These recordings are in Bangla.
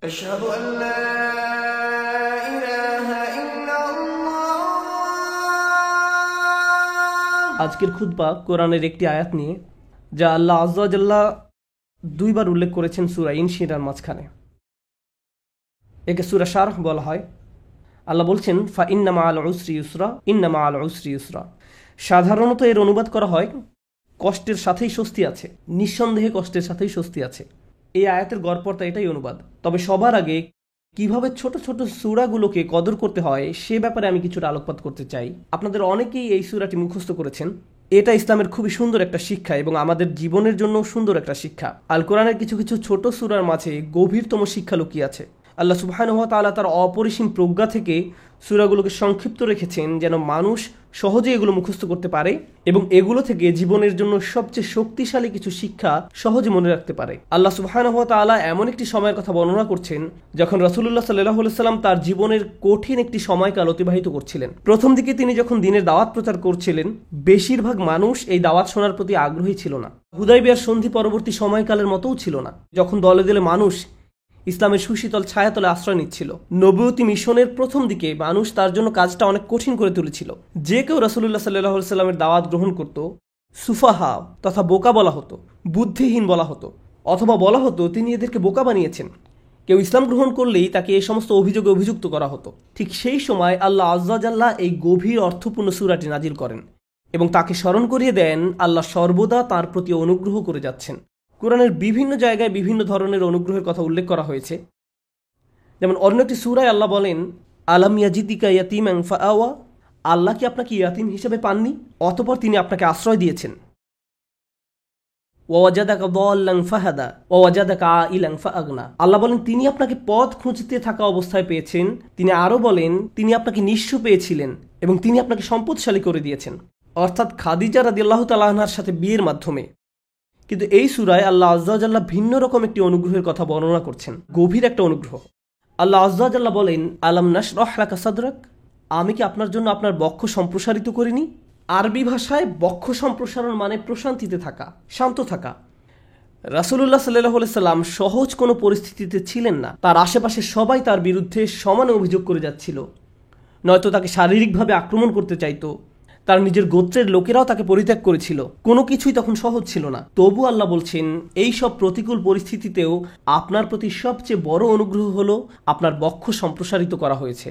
أشهد أن لا إله إلا الله। আজকের খুতবা কোরআনের একটি আয়াত নিয়ে, যা আল্লাহ আযজা ওয়া জাল্লা দুইবার উল্লেখ করেছেন সূরা ইনশিরার মাঝখানে। একে সূরা শারহ বলা হয়। আল্লাহ বলছেন ফা ইন্না মাআল উসরি ইউসরা, ইন্না মাআল উসরি ইউসরা। সাধারণত এর অনুবাদ করা হয় কষ্টের সাথেই স্বস্তি আছে, নিঃসন্দেহে কষ্টের সাথেই স্বস্তি আছে। এই আয়াতের গড়পড়তা এটাই অনুবাদ। তবে সবার আগে কিভাবে ছোট ছোট সূরাগুলোকে কদর করতে হয় সে ব্যাপারে আমি কিছুটা আলোকপাত করতে চাই। আপনাদের অনেকেই এই সূরাটি মুখস্থ করেছেন। এটা ইসলামের খুবই সুন্দর একটা শিক্ষা এবং আমাদের জীবনের জন্য সুন্দর একটা শিক্ষা। আল কোরআনের কিছু কিছু ছোট সূরার মাঝে গভীরতম শিক্ষা লুকিয়ে আছে। আল্লাহ সুবহানাহু ওয়া তাআলা তার অপরিসীম প্রজ্ঞা থেকে সূরাগুলোকে সংক্ষিপ্ত রেখেছেন যেন মানুষ সহজে এগুলো মুখস্থ করতে পারে এবং এগুলো থেকে জীবনের জন্য সবচেয়ে শক্তিশালী কিছু শিক্ষা সহজে মনে রাখতে পারে। আল্লাহ সুবহানাহু ওয়া তাআলা এমন একটি সময়ের কথা বর্ণনা করছেন যখন রাসূলুল্লাহ সাল্লাল্লাহু আলাইহি সাল্লাম তার জীবনের কঠিন একটি সময়কাল অতিবাহিত করছিলেন। প্রথম দিকে তিনি যখন দ্বীনের দাওয়াত প্রচার করছিলেন, বেশিরভাগ মানুষ এই দাওয়াত শোনার প্রতি আগ্রহী ছিল না। হুদায়বিয়ার সন্ধি পরবর্তী সময়কালের মতোও ছিল না, যখন দলে দলে মানুষ ইসলামের সুশীতল ছায়াতলে আশ্রয় নিচ্ছিল। নবুয়তি মিশনের প্রথম দিকে মানুষ তার জন্য কাজটা অনেক কঠিন করে তুলেছিল। যে কেউ রাসূলুল্লাহ সাল্লাল্লাহু আলাইহি সাল্লামের দাওয়াত গ্রহণ করত, সুফাহা তথা বোকা বলা হতো, বুদ্ধিহীন বলা হতো, অথবা বলা হতো তিনি এদেরকে বোকা বানিয়েছেন। কেউ ইসলাম গ্রহণ করলেই তাকে এই সমস্ত অভিযোগে অভিযুক্ত করা হতো। ঠিক সেই সময় আল্লাহ আযজা ওয়া জাল্লা এই গভীর অর্থপূর্ণ সূরাটি নাজিল করেন এবং তাকে স্মরণ করিয়ে দেন আল্লাহ সর্বদা তার প্রতি অনুগ্রহ করে যাচ্ছেন। কোরআনের বিভিন্ন জায়গায় বিভিন্ন ধরনের অনুগ্রহের কথা উল্লেখ করা হয়েছে। যেমন অন্য একটি সূরায় আল্লাহ বলেন, আলাম ইয়াজিদিকা ইয়াতীমান ফাআওয়া, আল্লাহ কি আপনাকে ইয়াতীম হিসেবে পাননি, অতঃপর তিনি আপনাকে আশ্রয় দিয়েছেন। ওয়াজাদাকা দাল্লান ফাহাদা ওয়াজাদাকা আইলান ফাআগনা, আল্লাহ বলেন তিনি আপনাকে পথ খুঁজতে থাকা অবস্থায় পেয়েছেন। তিনি আরও বলেন তিনি আপনাকে নিঃস্ব পেয়েছিলেন এবং তিনি আপনাকে সম্পদশালী করে দিয়েছেন, অর্থাৎ খাদিজা রাদিয়াল্লাহু তাআলা আনহার সাথে বিয়ের মাধ্যমে। কিন্তু এই সূরায় আল্লাহ আযজা ওয়া জাল্লা ভিন্ন রকম একটি অনুগ্রহের কথা বর্ণনা করছেন, গভীর একটা অনুগ্রহ। আল্লাহ আযজা ওয়া জাল্লা বলেন, আলাম নাশরাহ লাকা সাদরাক, আমি কি আপনার জন্য আপনার বক্ষ সম্প্রসারিত করিনি। আরবি ভাষায় বক্ষ সম্প্রসারণ মানে প্রশান্তিতে থাকা, শান্ত থাকা। রাসূলুল্লাহ সাল্লাল্লাহু আলাইহি সাল্লাম সহজ কোনো পরিস্থিতিতে ছিলেন না। তার আশেপাশে সবাই তার বিরুদ্ধে সমানে অভিযোগ করে যাচ্ছিল, নয়তো তাকে শারীরিকভাবে আক্রমণ করতে চাইতো। তার নিজের গোত্রের লোকেরাও তাকে পরিত্যাগ করেছিল। কোনো কিছুই তখন সহজ ছিল না। তবু আল্লাহ বলছেন এই সব প্রতিকূল পরিস্থিতিতেও আপনার প্রতি সবচেয়ে বড় অনুগ্রহ হলো আপনার বক্ষ সম্প্রসারিত করা হয়েছে,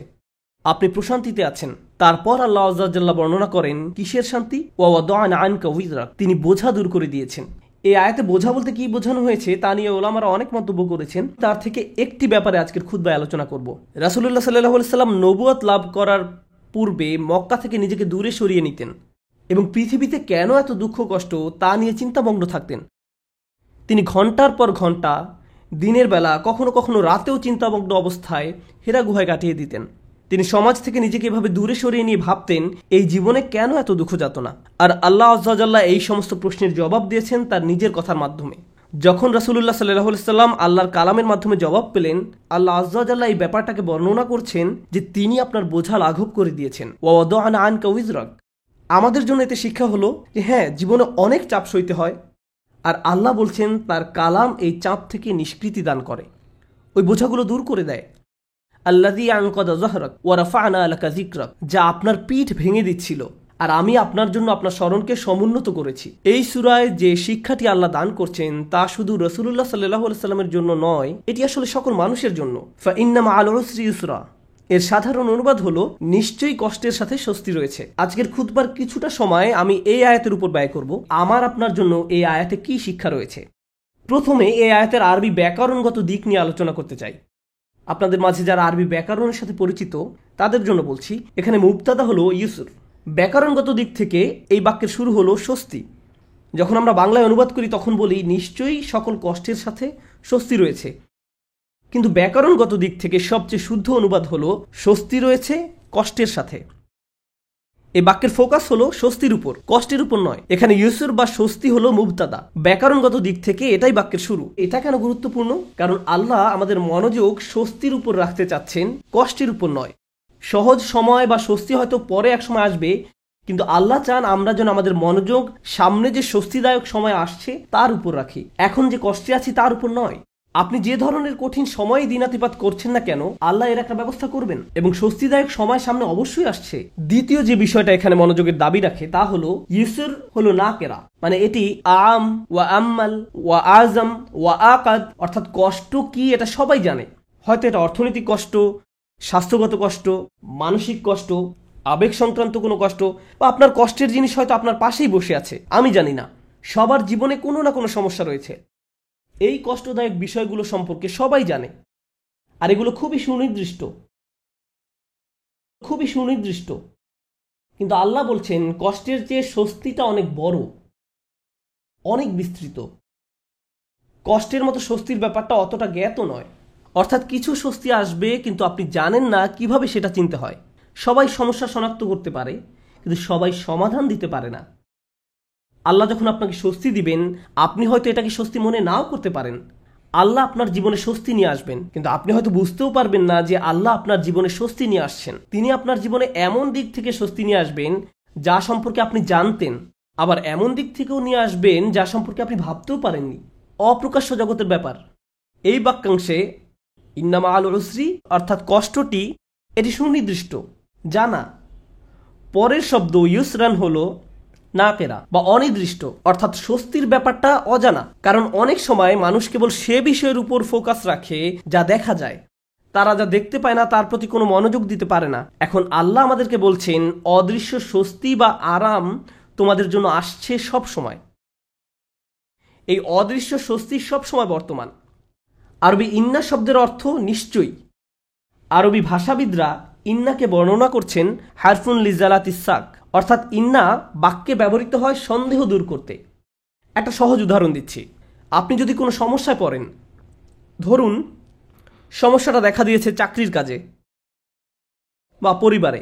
আপনি প্রশান্তিতে আছেন। তারপর আল্লাহ আযজা ওয়া জাল্লা বর্ণনা করেন কিসের শান্তি, ওয়া ওয়াদা'না আনকা উযরাক, তিনি বোঝা দূর করে দিয়েছেন। এই আয়াতে বোঝা বলতে কি বোঝানো হয়েছে তা নিয়ে ওলামারা অনেক মন্তব্য করেছেন। তার থেকে একটি ব্যাপারে আজকের খুতবায় আলোচনা করব। রাসূলুল্লাহ সাল্লাল্লাহু আলাইহি সাল্লাম নবুয়ত লাভ করার পূর্বে মক্কা থেকে নিজেকে দূরে সরিয়ে নিতেন এবং পৃথিবীতে কেন এত দুঃখ কষ্ট তা নিয়ে চিন্তামগ্ন থাকতেন। তিনি ঘন্টার পর ঘন্টা দিনের বেলা, কখনো কখনো রাতেও চিন্তামগ্ন অবস্থায় হেরা গুহায় কাটিয়ে দিতেন। তিনি সমাজ থেকে নিজেকে এভাবে দূরে সরিয়ে নিয়ে ভাবতেন এই জীবনে কেন এত দুঃখ যাতনা। আর আল্লাহ আযজা ওয়া জাল্লা এই সমস্ত প্রশ্নের জবাব দিয়েছেন তার নিজের কথার মাধ্যমে। যখন রাসূলুল্লাহ সাল্লাল্লাহু আলাইহি সাল্লাম আল্লাহর কালামের মাধ্যমে জবাব পেলেন, আল্লাহ আযজা ওয়া জাল্লা এই ব্যাপারটাকে বর্ণনা করছেন যে তিনি আপনার বোঝা লাঘব করে দিয়েছেন। ওয়া ওয়াদা'না আনকা উযরাক, আমাদের জন্য এতে শিক্ষা হলো যে হ্যাঁ, জীবনে অনেক চাপ সইতে হয়, আর আল্লাহ বলছেন তার কালাম এই চাপ থেকে নিষ্কৃতি দান করে, ওই বোঝাগুলো দূর করে দেয়। আল্লাযী আনকাযা যাহরাক ওয়া রাফা'না লাকা যিকরাক, যা আপনার পিঠ ভেঙে দিচ্ছিল আর আমি আপনার জন্য আপনার স্মরণকে সমুন্নত করেছি। এই সূরায় যে শিক্ষাটি আল্লাহ দান করছেন তা শুধু রাসূলুল্লাহ সাল্লাল্লাহু আলাইহি সাল্লামের জন্য নয়, এটি আসলে সকল মানুষের জন্য। ফা ইন্না মাআল উসরি ইউসরা, এর সাধারণ অনুবাদ হলো নিশ্চয়ই কষ্টের সাথে স্বস্তি রয়েছে। আজকের খুতবার কিছুটা সময় আমি এই আয়াতের উপর ব্যয় করব। আমার আপনার জন্য এই আয়াতে কি শিক্ষা রয়েছে। প্রথমে এই আয়াতের আরবি ব্যাকরণগত দিক নিয়ে আলোচনা করতে চাই। আপনাদের মাঝে যারা আরবি ব্যাকরণের সাথে পরিচিত তাদের জন্য বলছি, এখানে মুবতাদা হলো ইউসর। ব্যাকরণগত দিক থেকে এই বাক্যের শুরু হলো স্বস্তি। যখন আমরা বাংলায় অনুবাদ করি তখন বলি নিশ্চয়ই সকল কষ্টের সাথে স্বস্তি রয়েছে, কিন্তু ব্যাকরণগত দিক থেকে সবচেয়ে শুদ্ধ অনুবাদ হলো স্বস্তি রয়েছে কষ্টের সাথে। এই বাক্যের ফোকাস হলো স্বস্তির উপর, কষ্টের উপর নয়। এখানে ইউসর বা স্বস্তি হলো মুবতাদা, ব্যাকরণগত দিক থেকে এটাই বাক্যের শুরু। এটা কেন গুরুত্বপূর্ণ? কারণ আল্লাহ আমাদের মনোযোগ স্বস্তির উপর রাখতে চাচ্ছেন, কষ্টের উপর নয়। সহজ সময় বা স্বস্তি হয়তো পরে এক সময় আসবে, কিন্তু আল্লাহ চান আমরা যেন আমাদের মনোযোগ সামনে যে স্বস্তিদায়ক সময় আসছে তার উপর রাখি, এখন যে কষ্টে আছি তার উপর নয়। আপনি যে ধরনের কঠিন সময়ে দিনাতিপাত করছেন না কেন, আল্লাহ এর একটা ব্যবস্থা করবেন এবং স্বস্তিদায়ক সময় সামনে অবশ্যই আসছে। দ্বিতীয় যে বিষয়টা এখানে মনোযোগের দাবি রাখে তা হলো ইউসর হলো নাকেরা, মানে এটি আম ওয়া আম্মাল ওয়া আজম ওয়া আকাদ, অর্থাৎ কষ্ট কি এটা সবাই জানে। হয়তো এটা অর্থনৈতিক কষ্ট, স্বাস্থ্যগত কষ্ট, মানসিক কষ্ট, আবেগ সংক্রান্ত কোনো কষ্ট, বা আপনার কষ্টের জিনিস হয়তো আপনার পাশেই বসে আছে, আমি জানি না। সবার জীবনে কোনো না কোনো সমস্যা রয়েছে। এই কষ্টদায়ক বিষয়গুলো সম্পর্কে সবাই জানে, আর এগুলো খুবই সুনির্দিষ্ট। কিন্তু আল্লাহ বলছেন কষ্টের চেয়ে স্বস্তিটা অনেক বড়, অনেক বিস্তৃত। কষ্টের মতো স্বস্তির ব্যাপারটা অতটা জ্ঞাত নয়। অর্থাৎ কিছু স্বস্তি আসবে কিন্তু আপনি জানেন না কিভাবে সেটা চিনতে হয়। সবাই সমস্যা শনাক্ত করতে পারে কিন্তু সবাই সমাধান দিতে পারে না। আল্লাহ যখন আপনাকে স্বস্তি দিবেন, আপনি হয়তো এটাকে স্বস্তি মনে নাও করতে পারেন। আল্লাহ আপনার জীবনে স্বস্তি নিয়ে আসবেন, কিন্তু আপনি হয়তো বুঝতেও পারবেন না যে আল্লাহ আপনার জীবনে স্বস্তি নিয়ে আসছেন। তিনি আপনার জীবনে এমন দিক থেকে স্বস্তি নিয়ে আসবেন যা সম্পর্কে আপনি জানতেন, আবার এমন দিক থেকেও নিয়ে আসবেন যা সম্পর্কে আপনি ভাবতেও পারেননি। অপ্রকাশ্য জগতের ব্যাপার। এই বাক্যাংশে ইন্নামা আল উসরি অর্থাৎ কষ্টটি এটি সুনির্দিষ্ট, জানা। পরের শব্দ ইউসরান হলো নাকেরা বা অনির্দিষ্ট, অর্থাৎ স্বস্তির ব্যাপারটা অজানা। কারণ অনেক সময় মানুষ কেবল সে বিষয়ের উপর ফোকাস রাখে যা দেখা যায়। তারা যা দেখতে পায় না তার প্রতি কোনো মনোযোগ দিতে পারে না। এখন আল্লাহ আমাদেরকে বলছেন অদৃশ্য স্বস্তি বা আরাম তোমাদের জন্য আসছে সব সময়। এই অদৃশ্য স্বস্তি সব সময় বর্তমান। আরবি ইন্না শব্দের অর্থ নিশ্চয়ই। আরবি ভাষাবিদরা ইন্নাকে বর্ণনা করছেন হারফুন লিজালাতিস সাক, অর্থাৎ ইন্না বাক্যে ব্যবহৃত হয় সন্দেহ দূর করতে। একটা সহজ উদাহরণ দিচ্ছি। আপনি যদি কোনো সমস্যায় পড়েন, ধরুন সমস্যাটা দেখা দিয়েছে চাকরির কাজে বা পরিবারে।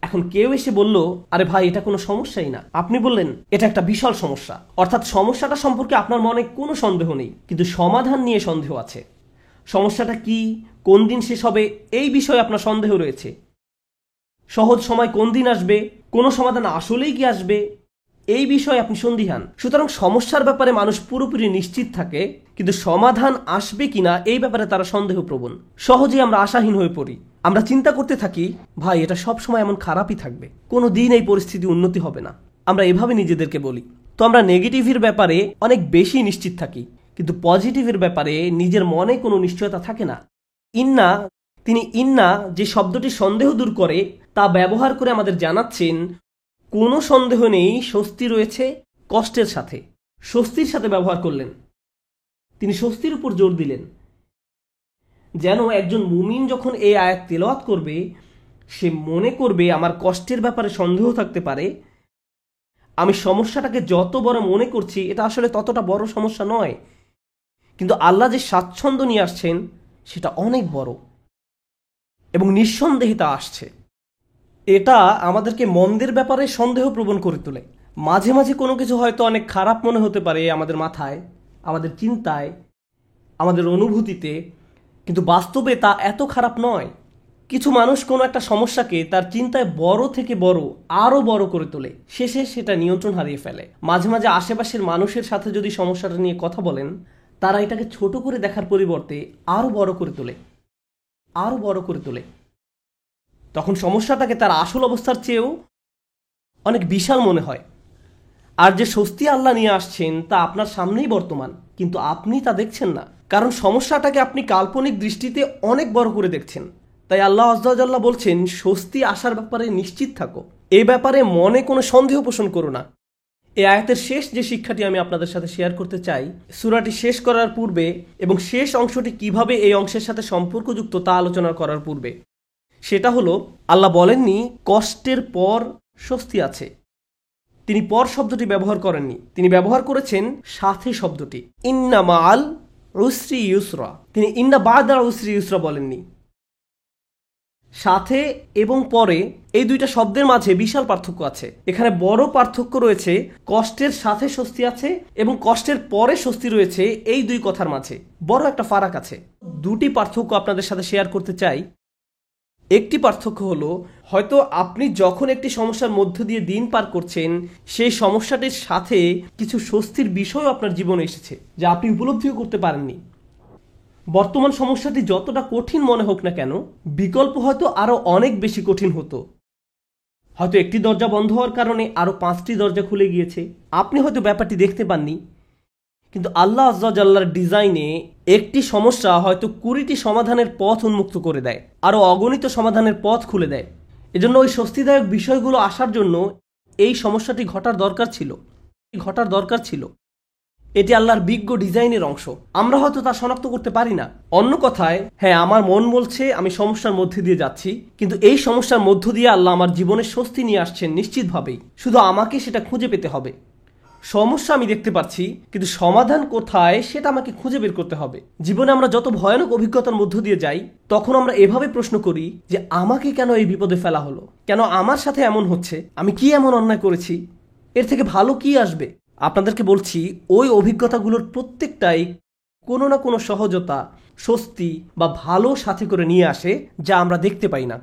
এখন কেউ এসে বলল, আরে ভাই এটা কোনো সমস্যাই না। আপনি বললেন এটা একটা বিশাল সমস্যা, অর্থাৎ সমস্যাটা সম্পর্কে আপনার মনে কোনো সন্দেহ নেই, কিন্তু সমাধান নিয়ে সন্দেহ আছে। সমস্যাটা কি, কোন দিন শেষ হবে, এই বিষয়ে আপনার সন্দেহ রয়েছে। সহজ সময় কোন দিন আসবে, কোনো সমাধান আসলেই কি আসবে, এই বিষয়ে আপনি সন্দিহান। সুতরাং সমস্যার ব্যাপারে মানুষ পুরোপুরি নিশ্চিত থাকে, কিন্তু সমাধান আসবে কিনা এই ব্যাপারে তারা সন্দেহপ্রবণ। সহজেই আমরা আশাহীন হয়ে পড়ি। আমরা চিন্তা করতে থাকি, ভাই এটা সব সময় এমন খারাপই থাকবে, কোনো দিন এই পরিস্থিতি উন্নতি হবে না। আমরা এভাবে নিজেদেরকে বলি। তো আমরা নেগেটিভের ব্যাপারে অনেক বেশি নিশ্চিত থাকি, কিন্তু পজিটিভের ব্যাপারে নিজের মনে কোনো নিশ্চয়তা থাকে না। ইন্না যে শব্দটি সন্দেহ দূর করে তা ব্যবহার করে আমাদের জানাচ্ছেন কোনো সন্দেহ নেই, স্বস্তি রয়েছে কষ্টের সাথে। স্বস্তির সাথে ব্যবহার করলেন, তিনি স্বস্তির উপর জোর দিলেন। যেন একজন মুমিন যখন এই আয়াত তেলাওয়াত করবে, সে মনে করবে আমার কষ্টের ব্যাপারে সন্দেহ থাকতে পারে, আমি সমস্যাটাকে যত বড় মনে করছি এটা আসলে ততটা বড় সমস্যা নয়, কিন্তু আল্লাহ যে স্বাচ্ছন্দ্য নিয়ে আসছেন সেটা অনেক বড় এবং নিঃসন্দেহে তা আসছে। এটা আমাদেরকে মন্দের ব্যাপারে সন্দেহপ্রবণ করে তোলে। মাঝে মাঝে কোনো কিছু হয়তো অনেক খারাপ মনে হতে পারে আমাদের মাথায়, আমাদের চিন্তায়, আমাদের অনুভূতিতে, কিন্তু বাস্তবে তা এত খারাপ নয়। কিছু মানুষ কোনো একটা সমস্যাকে তার চিন্তায় বড় থেকে বড়, আরও বড় করে তোলে, শেষে সেটা নিয়ন্ত্রণ হারিয়ে ফেলে। মাঝে মাঝে আশেপাশের মানুষের সাথে যদি সমস্যাটা নিয়ে কথা বলেন, তারা এটাকে ছোট করে দেখার পরিবর্তে আরও বড় করে তোলে। তখন সমস্যাটাকে তার আসল অবস্থার চেয়েও অনেক বিশাল মনে হয়। আর যে স্বস্তি আল্লাহ নিয়ে আসছেন তা আপনার সামনেই বর্তমান, কিন্তু আপনি তা দেখছেন না, কারণ সমস্যাটাকে আপনি কাল্পনিক দৃষ্টিতে অনেক বড় করে দেখছেন। তাই আল্লাহ আযজা ওয়া জাল্লা বলছেন স্বস্তি আসার ব্যাপারে নিশ্চিত থাকো, এ ব্যাপারে মনে কোনো সন্দেহ পোষণ করো না। এই আয়াতের শেষ যে শিক্ষাটি আমি আপনাদের সাথে শেয়ার করতে চাই, সূরাটি শেষ করার পূর্বে এবং শেষ অংশটি কিভাবে এই অংশের সাথে সম্পর্কযুক্ত তা আলোচনা করার পূর্বে, সেটা হলো আল্লাহ বলেননি কষ্টের পর স্বস্তি আছে। তিনি পর শব্দটি ব্যবহার করেননি, তিনি ব্যবহার করেছেন সাথে শব্দটি। ইন্না মাআল উসরি ইউসরা, তিনি ইন্না বা'দাল উসরি ইউসরা বলেননি। সাথে এবং পরে এই দুইটা শব্দের মাঝে বিশাল পার্থক্য আছে। এখানে বড় পার্থক্য রয়েছে কষ্টের সাথে স্বস্তি আছে এবং কষ্টের পরে স্বস্তি রয়েছে, এই দুই কথার মাঝে বড় একটা ফারাক আছে। দুটি পার্থক্য আপনাদের সাথে শেয়ার করতে চাই। একটি পার্থক্য হলো, হয়তো আপনি যখন একটি সমস্যার মধ্য দিয়ে দিন পার করছেন, সেই সমস্যাটির সাথে কিছু স্বস্তির বিষয়ও আপনার জীবনে এসেছে যা আপনি উপলব্ধিও করতে পারেননি। বর্তমান সমস্যাটি যতটা কঠিন মনে হোক না কেন, বিকল্প হয়তো আরো অনেক বেশি কঠিন হতো। হয়তো একটি দরজা বন্ধ হওয়ার কারণে আরো 5টি দরজা খুলে গিয়েছে। আপনি হয়তো ব্যাপারটি দেখতে পাননি, কিন্তু আল্লাহ আজ্জা জাল্লার ডিজাইনে একটি সমস্যা হয়তো 20টি সমাধানের পথ উন্মুক্ত করে দেয়, আরো অগণিত সমাধানের পথ খুলে দেয়। এজন্য ওই স্বস্তিদায়ক বিষয়গুলো আসার জন্য এই সমস্যাটি ঘটার দরকার ছিল। এটি আল্লাহর বিজ্ঞ ডিজাইনের অংশ। আমরা হয়তো তা শনাক্ত করতে পারি না। অন্য কথায়, হ্যাঁ, আমার মন বলছে আমি সমস্যার মধ্যে দিয়ে যাচ্ছি, কিন্তু এই সমস্যার মধ্য দিয়ে আল্লাহ আমার জীবনে স্বস্তি নিয়ে আসছেন নিশ্চিতভাবেই। শুধু আমাকে সেটা খুঁজে পেতে হবে। সমস্যা আমি দেখতে পাচ্ছি, কিন্তু সমাধান কোথায় সেটা আমাকে খুঁজে বের করতে হবে। জীবনে আমরা যত ভয়ানক অভিজ্ঞতার মধ্য দিয়ে যাই, তখন আমরা এভাবে প্রশ্ন করি যে আমাকে কেন এই বিপদে ফেলা হলো, কেন আমার সাথে এমন হচ্ছে, আমি কি এমন অন্যায় করেছি, এর থেকে ভালো কি আসবে। আপনাদেরকে বলছি, ওই অভিজ্ঞতাগুলোর প্রত্যেকটাই কোনো না কোনো সহজতা, স্বস্তি বা ভালো সাথে করে নিয়ে আসে, যা আমরা দেখতে পাই না।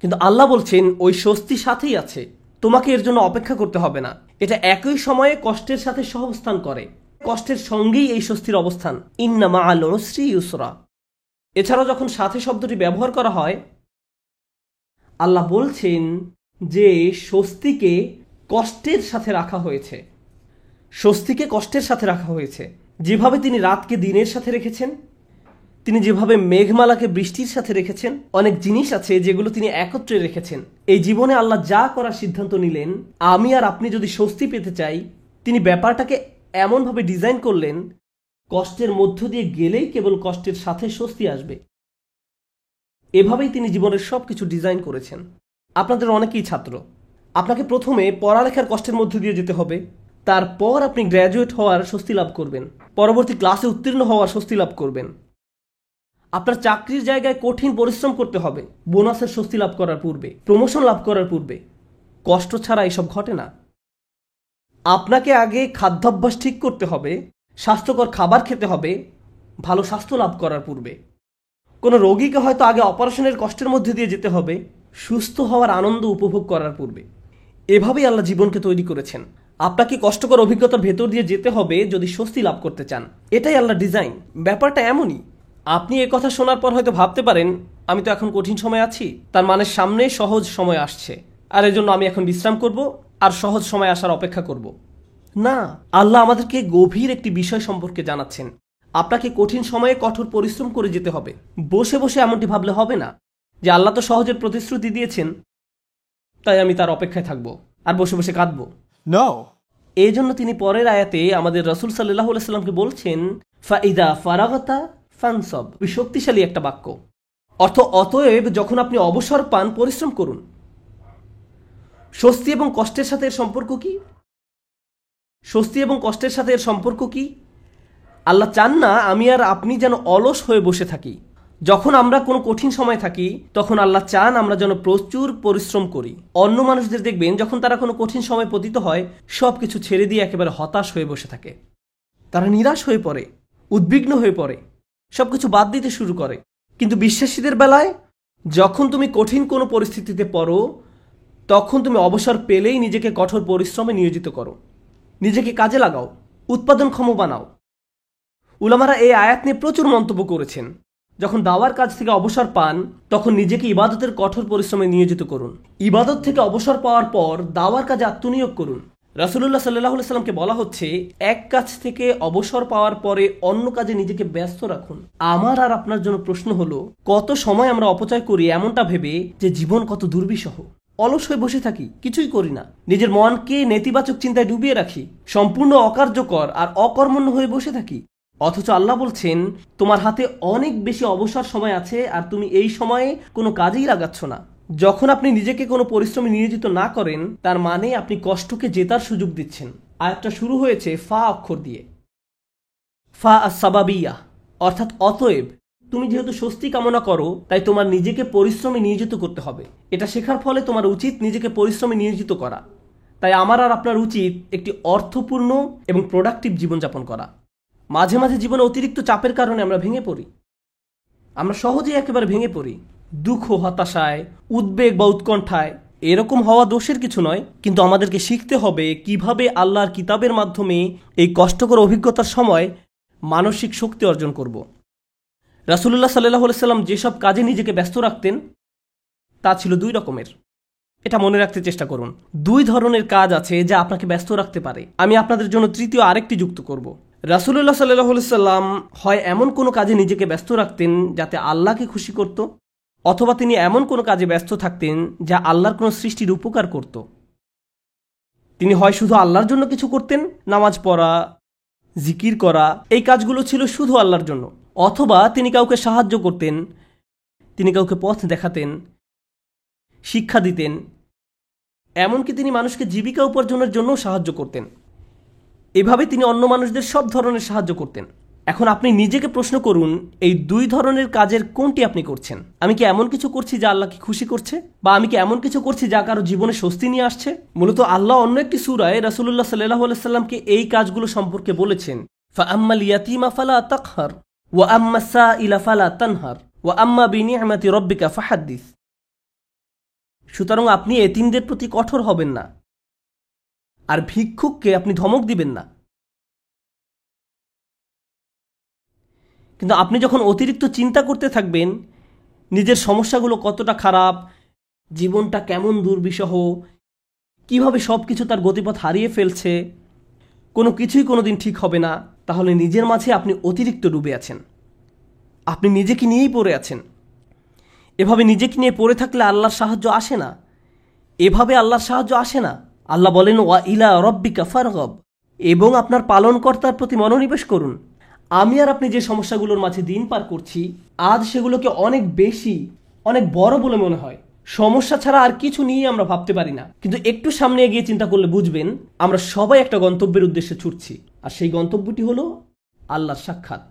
কিন্তু আল্লাহ বলছেন ওই স্বস্তি সাথেই আছে, তোমাকে এর জন্য অপেক্ষা করতে হবে না। এটা একই সময়ে কষ্টের সাথে সহাবস্থান করে। কষ্টের সঙ্গেই এই স্বস্তির অবস্থান। ইন্না মাআল উসরি ইউসরা। এছাড়াও যখন সাথে শব্দটি ব্যবহার করা হয়, আল্লাহ বলছেন যে স্বস্তিকে কষ্টের সাথে রাখা হয়েছে। স্বস্তিকে কষ্টের সাথে রাখা হয়েছে। যেভাবে তিনি রাতকে দিনের সাথে রেখেছেন, তিনি যেভাবে মেঘমালাকে বৃষ্টির সাথে রেখেছেন, অনেক জিনিস আছে যেগুলো তিনি একত্রে রেখেছেন। এই জীবনে আল্লাহ যা করার সিদ্ধান্ত নিলেন, আমি আর আপনি যদি স্বস্তি পেতে চাই, তিনি ব্যাপারটাকে এমনভাবে ডিজাইন করলেন, কষ্টের মধ্য দিয়ে গেলেই কেবল কষ্টের সাথে স্বস্তি আসবে। এভাবেই তিনি জীবনের সবকিছু ডিজাইন করেছেন। আপনাদের অনেকেই ছাত্র। আপনাকে প্রথমে পড়ালেখার কষ্টের মধ্য দিয়ে যেতে হবে, তারপর আপনি গ্র্যাজুয়েট হওয়ার স্বস্তি লাভ করবেন, পরবর্তী ক্লাসে উত্তীর্ণ হওয়ার স্বস্তি লাভ করবেন। আপনার চাকরির জায়গায় কঠিন পরিশ্রম করতে হবে বোনাসের স্বস্তি লাভ করার পূর্বে, প্রমোশন লাভ করার পূর্বে। কষ্ট ছাড়া এসব ঘটে না। আপনাকে আগে খাদ্যাভ্যাস ঠিক করতে হবে, স্বাস্থ্যকর খাবার খেতে হবে ভালো স্বাস্থ্য লাভ করার পূর্বে। কোনো রোগীকে হয়তো আগে অপারেশনের কষ্টের মধ্যে দিয়ে যেতে হবে সুস্থ হওয়ার আনন্দ উপভোগ করার পূর্বে। এভাবেই আল্লাহ জীবনকে তৈরি করেছেন। আপনাকে কষ্টকর অভিজ্ঞতার ভেতর দিয়ে যেতে হবে যদি স্বস্তি লাভ করতে চান। এটাই আল্লাহ ডিজাইন। ব্যাপারটা এমনই। আপনি এ কথা শোনার পর হয়তো ভাবতে পারেন, আমি তো এখন কঠিন সময় আছি, তার মানে সামনে সহজ সময় আসছে, আর এজন্য আমি এখন বিশ্রাম করব আর সহজ সময় আসার অপেক্ষা করব। না, আল্লাহ আমাদেরকে গভীর একটি বিষয় সম্পর্কে জানাচ্ছেন। আপনাকে কঠিন সময়ে কঠোর পরিশ্রম করে যেতে হবে। বসে বসে এমনটি ভাবলে হবে না যে আল্লাহ তো সহজের প্রতিশ্রুতি দিয়েছেন, তাই আমি তার অপেক্ষায় থাকবো আর বসে বসে কাঁদবো। No. এই জন্য তিনি পরের আয়াতে আমাদের রাসূল সাল্লাল্লাহু আলাইহি সাল্লামকে বলছেন, ফাইদা ফারাগতা ফানসব। শক্তিশালী একটা বাক্য। অতএব যখন আপনি অবসর পান, পরিশ্রম করুন। স্বস্তি এবং কষ্টের সাথে এর সম্পর্ক কি? স্বস্তি এবং কষ্টের সাথে এর সম্পর্ক কি? আল্লাহ চান না আমি আর আপনি যেন অলস হয়ে বসে থাকি। যখন আমরা কোনো কঠিন সময় থাকি, তখন আল্লাহ চান আমরা যেন প্রচুর পরিশ্রম করি। অন্য মানুষদের দেখবেন যখন তারা কোনো কঠিন সময় পতিত হয়, সবকিছু ছেড়ে দিয়ে একেবারে হতাশ হয়ে বসে থাকে। তারা নিরাশ হয়ে পড়ে, উদ্বিগ্ন হয়ে পড়ে, সবকিছু বাদ দিতে শুরু করে। কিন্তু বিশ্বাসীদের বেলায় যখন তুমি কঠিন কোনো পরিস্থিতিতে পড়ো, তখন তুমি অবসর পেলেই নিজেকে কঠোর পরিশ্রমে নিয়োজিত করো, নিজেকে কাজে লাগাও, উৎপাদনক্ষম বানাও। উলামারা এই আয়াত নিয়ে প্রচুর মন্তব্য করেছেন। যখন দাওয়ার কাজ থেকে অবসর পান, তখন নিজেকে ইবাদতের কঠোর পরিশ্রমে নিয়োজিত করুন। ইবাদত থেকে অবসর পাওয়ার পর দাওয়ার কাজে আত্মনিয়োগ করুন। রাসূলুল্লাহ সাল্লাল্লাহু আলাইহি সাল্লামকে বলা হচ্ছে, এক কাজ থেকে অবসর পাওয়ার পরে অন্য কাজে নিজেকে ব্যস্ত রাখুন। আমার আর আপনার জন্য প্রশ্ন হলো, কত সময় আমরা অপচয় করি এমনটা ভেবে যে জীবন কত দুর্বিষহ। অলস হয়ে বসে থাকি, কিছুই করি না, নিজের মনকে নেতিবাচক চিন্তায় ডুবিয়ে রাখি, সম্পূর্ণ অকার্যকর আর অকর্মণ্য হয়ে বসে থাকি। অথচ আল্লাহ বলছেন, তোমার হাতে অনেক বেশি অবসর সময় আছে আর তুমি এই সময়ে কোনো কাজেই লাগাচ্ছ না। যখন আপনি নিজেকে কোনো পরিশ্রমে নিয়োজিত না করেন, তার মানে আপনি কষ্টকে জেতার সুযোগ দিচ্ছেন। আয়াতটা শুরু হয়েছে ফা অক্ষর দিয়ে, ফা আস-সাবাবিয়া, অর্থাৎ অতএব। তুমি যেহেতু স্বস্তি কামনা করো, তাই তোমার নিজেকে পরিশ্রমে নিয়োজিত করতে হবে। এটা শেখার ফলে তোমার উচিত নিজেকে পরিশ্রমে নিয়োজিত করা। তাই আমার আর আপনার উচিত একটি অর্থপূর্ণ এবং প্রোডাক্টিভ জীবনযাপন করা। মাঝে মাঝে জীবনে অতিরিক্ত চাপের কারণে আমরা ভেঙে পড়ি। আমরা সহজেই একেবারে ভেঙে পড়ি। দুঃখ, হতাশায়, উদ্বেগ বা উৎকণ্ঠায়। এরকম হওয়া দোষের কিছু নয়, কিন্তু আমাদেরকে শিখতে হবে কিভাবে আল্লাহর কিতাবের মাধ্যমে এই কষ্টকর অভিজ্ঞতার সময় মানসিক শক্তি অর্জন করব। রাসূলুল্লাহ সাল্লাল্লাহু আলাইহি সাল্লাম যেসব কাজে নিজেকে ব্যস্ত রাখতেন তা ছিল দুই রকমের। এটা মনে রাখতে চেষ্টা করুন। দুই ধরনের কাজ আছে যা আপনাকে ব্যস্ত রাখতে পারে। আমি আপনাদের জন্য তৃতীয় আরেকটি যুক্ত করব। রাসূলুল্লাহ সাল্লাল্লাহু আলাইহি সাল্লাম হয় এমন কোনো কাজে নিজেকে ব্যস্ত রাখতেন যাতে আল্লাহকে খুশি করত, অথবা তিনি এমন কোনো কাজে ব্যস্ত থাকতেন যা আল্লাহর কোনো সৃষ্টির উপকার করত। তিনি হয় শুধু আল্লাহর জন্য কিছু করতেন, নামাজ পড়া, জিকির করা, এই কাজগুলো ছিল শুধু আল্লাহর জন্য, অথবা তিনি কাউকে সাহায্য করতেন, তিনি কাউকে পথ দেখাতেন, শিক্ষা দিতেন, এমনকি তিনি মানুষকে জীবিকা উপার্জনের জন্য সাহায্য করতেন। এভাবে তিনি অন্য মানুষদের সব ধরনের সাহায্য করতেন। এখন আপনি নিজেকে প্রশ্ন করুন, এই দুই ধরনের কাজের কোনটি আপনি করছেন? আমি কি এমন কিছু করছি যা আল্লাহকে খুশি করছে, বা আমি কি এমন কিছু করছি যা কারো জীবনে স্বস্তি নিয়ে আসছে? মূলত আল্লাহ অন্য একটি সূরায় রাসূলুল্লাহ সাল্লাল্লাহু আলাইহি সাল্লামকে এই কাজগুলো সম্পর্কে বলেছেন, ফাআম্মাল ইয়াতীমা ফালা তাকহার ওয়া আম্মাস সাইলা ফালা তানহার ওয়া আম্মা বিনি'মাতি রাব্বিকা ফাহাদ্দিস। সুতরাং আপনি এতিমদের প্রতি কঠোর হবেন না, আর ভিক্ষুককে আপনি ধমক দিবেন না। কিন্তু আপনি যখন অতিরিক্ত চিন্তা করতে থাকবেন নিজের সমস্যাগুলো কতটা খারাপ, জীবনটা কেমন দুর্বিষহ, কিভাবে সব কিছু তার গতিপথ হারিয়ে ফেলছে, কোনো কিছুই কোনোদিন ঠিক হবে না, তাহলে নিজের মাঝে আপনি অতিরিক্ত ডুবে আছেন। আপনি নিজেকে নিয়েই পড়ে আছেন। এভাবে নিজেকে নিয়ে পড়ে থাকলে আল্লাহর সাহায্য আসে না। এভাবে আল্লাহর সাহায্য আসে না। আল্লাহ বলেন, ওয়া ইলা রব্বিকা ফারগব, এবং আপনার পালনকর্তার প্রতি মনোনিবেশ করুন। আমি আর আপনি যে সমস্যাগুলোর মাঝে দিন পার করছি, আজ সেগুলোকে অনেক বেশি, অনেক বড় বলে মনে হয়। সমস্যা ছাড়া আর কিছু নিয়ে আমরা ভাবতে পারি না। কিন্তু একটু সামনে এগিয়ে চিন্তা করলে বুঝবেন আমরা সবাই একটা গন্তব্যের উদ্দেশ্যে ছুটছি, আর সেই গন্তব্যটি হলো আল্লাহর সাক্ষাৎ।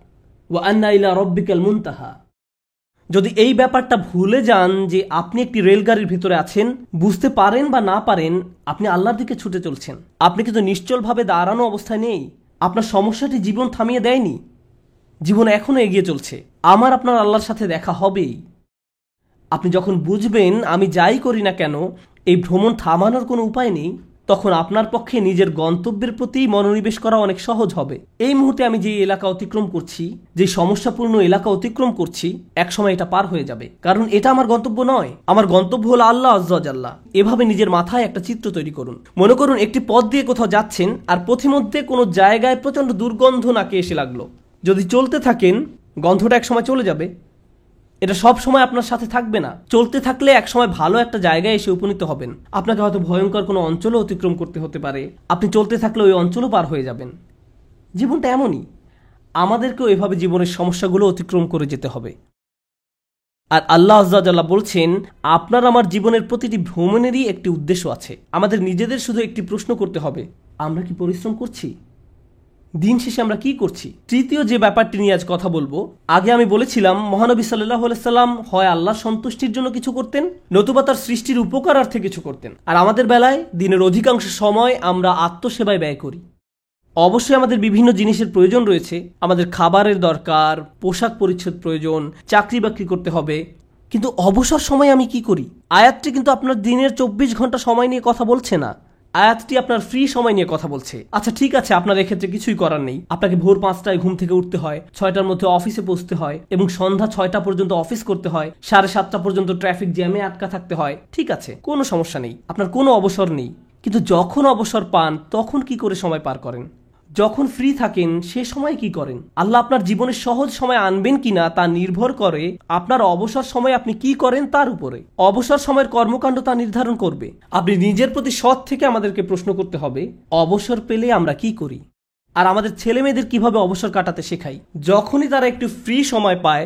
ওয়া আন্না ইলা রব্বিকাল মুনতাহা। যদি এই ব্যাপারটা ভুলে যান যে আপনি একটি রেলগাড়ির ভিতরে আছেন, বুঝতে পারেন বা না পারেন আপনি আল্লাহর দিকে ছুটে চলছেন। আপনি কিন্তু নিশ্চলভাবে দাঁড়ানো অবস্থায় নেই। আপনার সমস্যাটি জীবন থামিয়ে দেয়নি, জীবন এখনো এগিয়ে চলছে। আমার আপনার আল্লাহর সাথে দেখা হবেই। আপনি যখন বুঝবেন আমি যাই করি না কেন এই ভ্রমণ থামানোর কোনো উপায় নেই, তখন আপনার পক্ষে নিজের গন্তব্যের প্রতি মনোনিবেশ করা অনেক সহজ হবে। এই মুহূর্তে আমি যে এলাকা অতিক্রম করছি, যে সমস্যাপূর্ণ এলাকা অতিক্রম করছি, একসময় এটা পার হয়ে যাবে, কারণ এটা আমার গন্তব্য নয়। আমার গন্তব্য হলো আল্লাহ আয্যা ওয়া জাল্লা। এভাবে নিজের মাথায় একটা চিত্র তৈরি করুন। মনে করুন একটি পথ দিয়ে কোথাও যাচ্ছেন, আর পথিমধ্যে কোনো জায়গায় প্রচণ্ড দুর্গন্ধ নাকে এসে লাগলো। যদি চলতে থাকেন গন্ধটা একসময় চলে যাবে। এটা সব সময় আপনার সাথে থাকবে না। চলতে থাকলে একসময় ভালো একটা জায়গায় এসে উপনীত হবেন। আপনাকে হয়তো ভয়ঙ্কর কোনো অঞ্চলও অতিক্রম করতে হতে পারে। আপনি চলতে থাকলে ওই অঞ্চলও পার হয়ে যাবেন। জীবনটা এমনই, আমাদেরকেও এভাবে জীবনের সমস্যাগুলো অতিক্রম করে যেতে হবে। আর আল্লাহ আয্যা ওয়া জাল্লা বলছেন, আপনার আমার জীবনের প্রতিটি ভ্রমণেরই একটি উদ্দেশ্য আছে। আমাদের নিজেদের শুধু একটি প্রশ্ন করতে হবে, আমরা কি পরিশ্রম করছি? দিন শেষে আমরা কি করছি? তৃতীয় যে ব্যাপারটি নিয়ে আজ কথা বলবো, আগে আমি বলেছিলাম মহানবী সাল্লাল্লাহু আলাইহি সাল্লাম হয় আল্লাহর সন্তুষ্টির জন্য কিছু করতেন, নতুবা তার সৃষ্টির উপকারার্থে কিছু করতেন। আর আমাদের বেলায় দিনের অধিকাংশ সময় আমরা আত্মসেবায় ব্যয় করি। অবশ্যই আমাদের বিভিন্ন জিনিসের প্রয়োজন রয়েছে। আমাদের খাবারের দরকার, পোশাক পরিচ্ছদ প্রয়োজন, চাকরি বাকরি করতে হবে। কিন্তু অবসর সময় আমি কি করি? আয়াতটি কিন্তু আপনার দিনের 24 ঘন্টা সময় নিয়ে কথা বলছে না। আয়াতটি আপনার ফ্রি সময় নিয়ে কথা বলছে। আচ্ছা ঠিক আছে, আপনার এক্ষেত্রে কিছুই করার নেই। আপনাকে ভোর 5টায় ঘুম থেকে উঠতে হয়, 6টার মধ্যে অফিসে পৌঁছতে হয়, এবং সন্ধ্যা 6টা পর্যন্ত অফিস করতে হয়, 7:30 পর্যন্ত ট্রাফিক জ্যামে আটকা থাকতে হয়। ঠিক আছে, কোনো সমস্যা নেই, আপনার কোনো অবসর নেই। কিন্তু যখন অবসর পান তখন কি করে সময় পার করেন? যখন ফ্রি থাকেন সে সময় কি করেন? আল্লাহ আপনার জীবনে সহজ সময় আনবেন কিনা তা নির্ভর করে আপনার অবসর সময় আপনি কি করেন তার উপরে। অবসর সময়ের কর্মকাণ্ড তা নির্ধারণ করবে। আপনি নিজের প্রতি সৎ থেকে আমাদেরকে প্রশ্ন করতে হবে, অবসর পেলে আমরা কি করি? আর আমাদের ছেলে মেয়েদের কিভাবে অবসর কাটাতে শেখাই? যখনই তারা একটু ফ্রি সময় পায়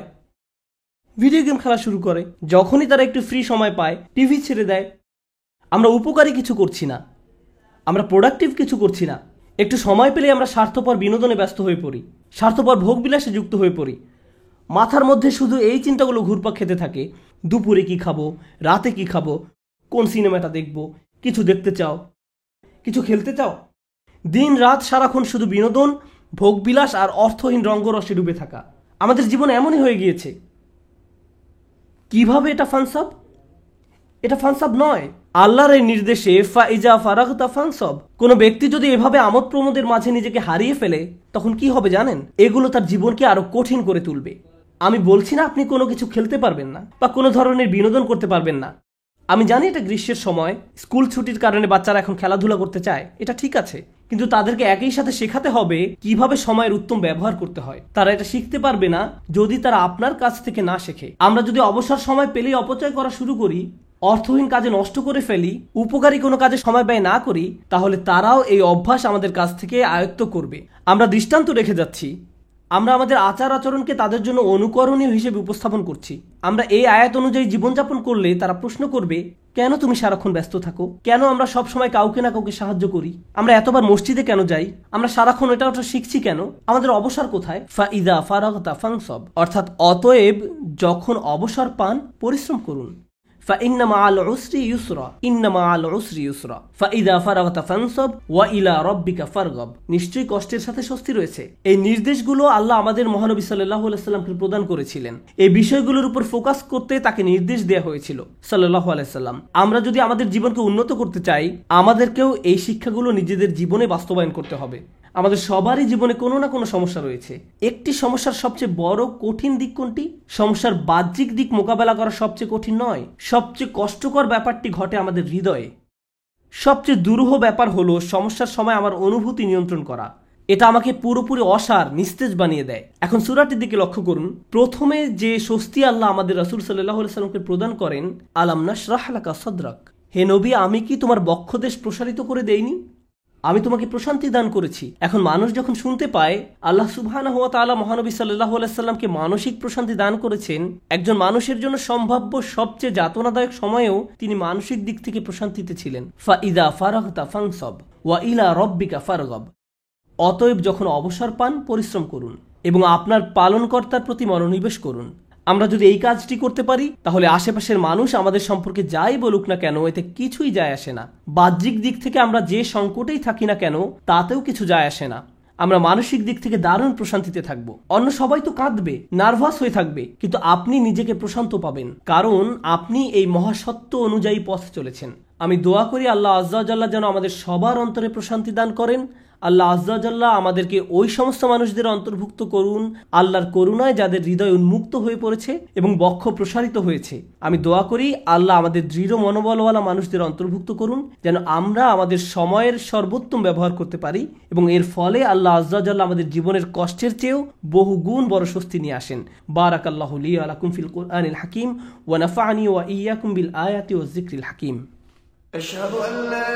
ভিডিও গেম খেলা শুরু করে, যখনই তারা একটু ফ্রি সময় পায় টিভি ছেড়ে দেয়। আমরা উপকারী কিছু করছি না, আমরা প্রোডাক্টিভ কিছু করছি না। একটু সময় পেলে আমরা স্বার্থপর বিনোদনে ব্যস্ত হয়ে পড়ি, স্বার্থপর ভোগবিলাসে যুক্ত হয়ে পড়ি। মাথার মধ্যে শুধু এই চিন্তাগুলো ঘুরপাক খেতে থাকে, দুপুরে কি খাবো, রাতে কি খাবো, কোন সিনেমাটা দেখব, কিছু দেখতে চাও, কিছু খেলতে চাও। দিন রাত সারাক্ষণ শুধু বিনোদন, ভোগবিলাস আর অর্থহীন রঙ্গরসে ডুবে থাকা। আমাদের জীবন এমনই হয়ে গিয়েছে। কিভাবে এটা ফানসাব? এটা ফানসাব নয়। আল্লাহর এই নির্দেশে ফাইজা ফারাগতা ফানসাব। কোনো ব্যক্তি যদি এভাবে আমোদ প্রমোদের মাঝে নিজেকে হারিয়ে ফেলে তখন কি হবে জানেন? এগুলো তার জীবনকে আরো কঠিন করে তুলবে। আমি বলছি না আপনি কোনো কিছু খেলতে পারবেন না বা কোনো ধরনের বিনোদন করতে পারবেন না। আমি জানি এটা গ্রীষ্মের সময়, স্কুল ছুটির কারণে বাচ্চারা এখন খেলাধুলা করতে চায়, এটা ঠিক আছে, কিন্তু তাদেরকে একই সাথে শেখাতে হবে কিভাবে সময়ের উত্তম ব্যবহার করতে হয়। তারা এটা শিখতে পারবে না যদি তারা আপনার কাছ থেকে না শেখে। আমরা যদি অবসর সময় পেলেই অপচয় করা শুরু করি, অর্থহীন কাজে নষ্ট করে ফেলি, উপকারী কোনো কাজে সময় ব্যয় না করি, তাহলে তারাও এই অভ্যাস আমাদের কাছ থেকে আয়ত্ত করবে। আমরা দৃষ্টান্ত রেখে যাচ্ছি। আমরা আমাদের আচার আচরণকে তাদের জন্য অনুকরণীয় হিসেবে উপস্থাপন করছি। আমরা এই আয়াত অনুযায়ী জীবনযাপন করলে তারা প্রশ্ন করবে, কেন তুমি সারাক্ষণ ব্যস্ত থাকো? কেন আমরা সব সময় কাউকে না কাউকে সাহায্য করি? আমরা এতবার মসজিদে কেন যাই? আমরা সারাক্ষণ এটা ওটা শিখছি কেন? আমাদের অবসর কোথায়? ফাইদা ফারাগতা ফানসাব, অর্থাৎ অতএব যখন অবসর পান পরিশ্রম করুন। فإن مع العسر يسرا إن مع العسر يسرا فإذا فرغت فانصب وإلى ربك فارغب। নিশ্চয়ই কষ্টের সাথে স্বস্তি রয়েছে। এই নির্দেশগুলো আল্লাহ আমাদের মহানবী সাল্লাল্লাহু আলাইহি সাল্লামকে প্রদান করেছিলেন। এই বিষয়গুলোর উপর ফোকাস করতে তাকে নির্দেশ দেওয়া হয়েছিল সাল্লাল্লাহু আলাইহি সাল্লাম। আমরা যদি আমাদের জীবনকে উন্নত করতে চাই, আমাদেরকেও এই শিক্ষাগুলো নিজেদের জীবনে বাস্তবায়ন করতে হবে। আমাদের সবারই জীবনে কোনো না কোনো সমস্যা রয়েছে। একটি সমস্যার সবচেয়ে বড় কঠিন দিক কোনটি? সমস্যার বাহ্যিক দিক মোকাবেলা করা সবচেয়ে কঠিন নয়, সবচেয়ে কষ্টকর ব্যাপারটি ঘটে আমাদের হৃদয়ে। সবচেয়ে দুরূহ ব্যাপার হলো সমস্যার সময় আমার অনুভূতি নিয়ন্ত্রণ করা। এটা আমাকে পুরোপুরি অসার, নিস্তেজ বানিয়ে দেয়। এখন সূরাটির দিকে লক্ষ্য করুন। প্রথমে যে স্বস্তি আল্লাহ আমাদের রাসূল সাল্লাল্লাহু আলাইহি সাল্লামকে প্রদান করেন, আলাম নাশরাহ লাকা সাদরাক, হে নবী, আমি কি তোমার বক্ষদেশ প্রসারিত করে দেইনি? আমি তোমাকে প্রশান্তি দান করেছি। এখন মানুষ যখন শুনতে পায় আল্লাহ সুবহানাহু ওয়া তাআলা মহানবী সাল্লাল্লাহু আলাইহি সাল্লামকে মানসিক প্রশান্তি দান করেছেন, একজন মানুষের জন্য সম্ভাব্য সবচেয়ে যাতনাদায়ক সময়েও তিনি মানসিক দিক থেকে প্রশান্তিতে ছিলেন। ফাইদা ফারাগতা ফানসাব ওয়া ইলা রাব্বিকা ফারগাব, অতএব যখন অবসর পান পরিশ্রম করুন এবং আপনার পালনকর্তার প্রতি মনোনিবেশ করুন। আমরা যদি এই কাজটি করতে পারি তাহলে আশেপাশের মানুষ আমাদের সম্পর্কে যাই বলুক না কেন এতে কিছুই যায় আসে না। বাহ্যিক দিক থেকে আমরা যে সংকটেই থাকি না কেন তাতেও কিছু যায় আসে না। আমরা মানসিক দিক থেকে দারুণ প্রশান্তিতে থাকব। অন্য সবাই তো কাঁদবে, নার্ভাস হয়ে থাকবে, কিন্তু আপনি নিজেকে প্রশান্ত পাবেন, কারণ আপনি এই মহাসত্য অনুযায়ী পথ চলেছেন। আমি দোয়া করি আল্লাহ আজ্জা ওয়া জাল্লা যেন আমাদের সবার অন্তরে প্রশান্তি দান করেন। আল্লাহ আজ্জা ওয়া জাল্লা আমাদেরকে ওই সমস্ত মানুষদের অন্তর্ভুক্ত করুন আল্লাহর করুণায় যাদের হৃদয় উন্মুক্ত হয়ে পড়েছে এবং বক্ষ প্রসারিত হয়েছে। আমি দোয়া করি আল্লাহ আমাদের দৃঢ় মনোবলওয়ালা মানুষদের অন্তর্ভুক্ত করুন, যেন আমরা আমাদের সময়ের সর্বোত্তম ব্যবহার করতে পারি এবং এর ফলে আল্লাহ আজ্জা ওয়া জাল্লা আমাদের জীবনের কষ্টের চেয়েও বহু গুণ বড় স্বস্তি নিয়ে আসেন। বারাকাল্লাহু লি ওয়া লাকুম ফিল কুরআনিল হাকিম ওয়া নাফা'নি ওয়া ইয়্যাকুম বিল আয়াতি ওয়াজ যিকরিল হাকিম। أشهد أن لا